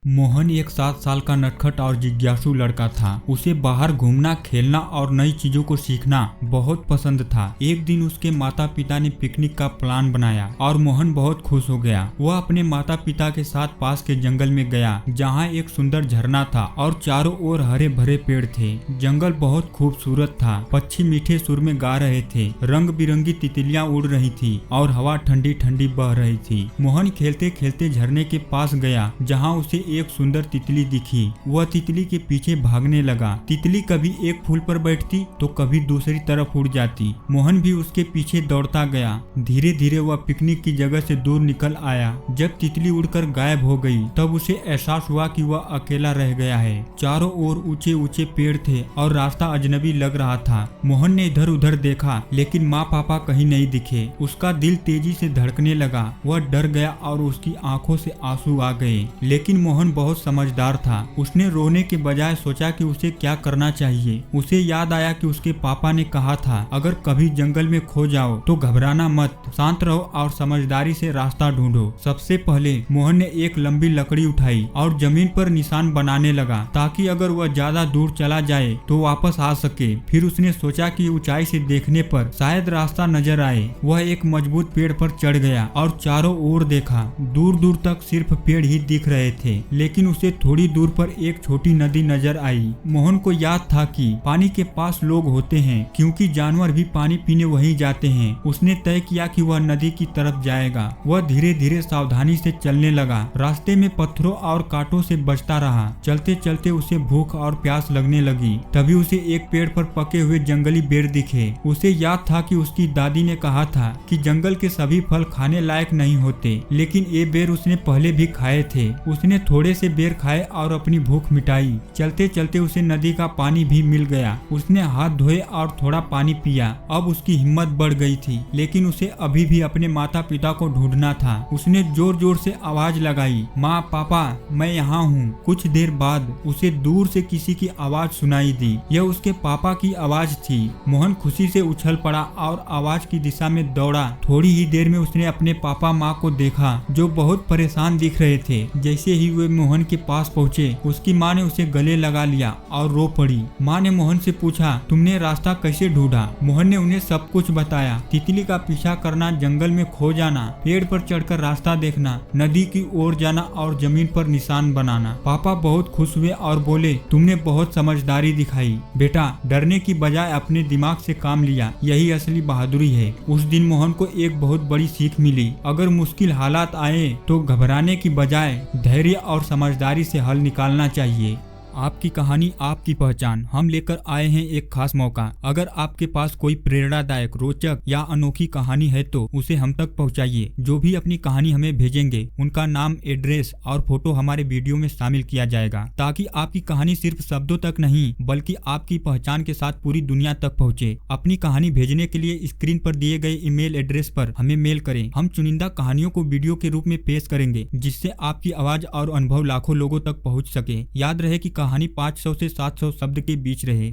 मोहन एक 7 साल का नटखट और जिज्ञासु लड़का था। उसे बाहर घूमना, खेलना और नई चीजों को सीखना बहुत पसंद था। एक दिन उसके माता पिता ने पिकनिक का प्लान बनाया और मोहन बहुत खुश हो गया। वह अपने माता पिता के साथ पास के जंगल में गया, जहाँ एक सुंदर झरना था और चारों ओर हरे भरे पेड़ थे। जंगल बहुत खूबसूरत था। पक्षी मीठे सुर में गा रहे थे, रंग बिरंगी तितलियां उड़ रही थी और हवा ठंडी ठंडी बह रही थी। मोहन खेलते खेलते झरने के पास गया, जहाँ उसे एक सुंदर तितली दिखी। वह तितली के पीछे भागने लगा। तितली कभी एक फूल पर बैठती तो कभी दूसरी तरफ उड़ जाती। मोहन भी उसके पीछे दौड़ता गया। धीरे धीरे वह पिकनिक की जगह से दूर निकल आया। जब तितली उड़कर गायब हो गई तब उसे एहसास हुआ कि वह अकेला रह गया है। चारों ओर ऊंचे ऊंचे पेड़ थे और रास्ता अजनबी लग रहा था। मोहन ने इधर उधर देखा, लेकिन माँ पापा कहीं नहीं दिखे। उसका दिल तेजी से धड़कने लगा। वह डर गया और उसकी आंखों से आंसू आ गए। लेकिन मोहन बहुत समझदार था। उसने रोने के बजाय सोचा कि उसे क्या करना चाहिए। उसे याद आया कि उसके पापा ने कहा था, अगर कभी जंगल में खो जाओ तो घबराना मत, शांत रहो और समझदारी से रास्ता ढूंढो। सबसे पहले मोहन ने एक लंबी लकड़ी उठाई और जमीन पर निशान बनाने लगा, ताकि अगर वह ज्यादा दूर चला जाए तो वापस आ सके। फिर उसने सोचा कि ऊंचाई से देखने पर शायद रास्ता नजर आए। वह एक मजबूत पेड़ पर चढ़ गया और चारों ओर देखा। दूर दूर तक सिर्फ पेड़ ही दिख रहे थे, लेकिन उसे थोड़ी दूर पर एक छोटी नदी नजर आई। मोहन को याद था कि पानी के पास लोग होते हैं, क्योंकि जानवर भी पानी पीने वहीं जाते हैं। उसने तय किया कि वह नदी की तरफ जाएगा। वह धीरे धीरे सावधानी से चलने लगा। रास्ते में पत्थरों और कांटों से बचता रहा। चलते चलते उसे भूख और प्यास लगने लगी। तभी उसे एक पेड़ पर पके हुए जंगली बेर दिखे। उसे याद था कि उसकी दादी ने कहा था कि जंगल के सभी फल खाने लायक नहीं होते, लेकिन ये बेर उसने पहले भी खाए थे। उसने थोड़े से बेर खाए और अपनी भूख मिटाई। चलते चलते उसे नदी का पानी भी मिल गया। उसने हाथ धोए और थोड़ा पानी पिया। अब उसकी हिम्मत बढ़ गई थी, लेकिन उसे अभी भी अपने माता पिता को ढूंढना था। उसने जोर जोर से आवाज लगाई, माँ पापा मैं यहाँ हूँ। कुछ देर बाद उसे दूर से किसी की आवाज सुनाई दी। यह उसके पापा की आवाज थी। मोहन खुशी से उछल पड़ा और आवाज की दिशा में दौड़ा। थोड़ी ही देर में उसने अपने पापा माँ को देखा, जो बहुत परेशान दिख रहे थे। जैसे ही वे मोहन के पास पहुँचे, उसकी माँ ने उसे गले लगा लिया और रो पड़ी। माँ ने मोहन से पूछा, तुमने रास्ता कैसे ढूंढा? मोहन ने उन्हें सब कुछ बताया। तितली का पीछा करना, जंगल में खो जाना, पेड़ पर चढ़कर रास्ता देखना, नदी की ओर जाना और जमीन पर निशान बनाना। पापा बहुत खुश हुए और बोले, तुमने बहुत समझदारी दिखाई बेटा। डरने की बजाय अपने दिमाग से काम लिया, यही असली बहादुरी है। उस दिन मोहन को एक बहुत बड़ी सीख मिली। अगर मुश्किल हालात आए तो घबराने की बजाय धैर्य और समझदारी से हल निकालना चाहिए। आपकी कहानी, आपकी पहचान। हम लेकर आए हैं एक खास मौका। अगर आपके पास कोई प्रेरणादायक, रोचक या अनोखी कहानी है तो उसे हम तक पहुंचाइए। जो भी अपनी कहानी हमें भेजेंगे, उनका नाम, एड्रेस और फोटो हमारे वीडियो में शामिल किया जाएगा, ताकि आपकी कहानी सिर्फ शब्दों तक नहीं बल्कि आपकी पहचान के साथ पूरी दुनिया तक पहुंचे। अपनी कहानी भेजने के लिए स्क्रीन पर दिए गए ईमेल एड्रेस पर हमें मेल करें। हम चुनिंदा कहानियों को वीडियो के रूप में पेश करेंगे, जिससे आपकी आवाज और अनुभव लाखों लोगों तक पहुँच सके। याद रहे कि कहानी 500 से 700 शब्द के बीच रहे।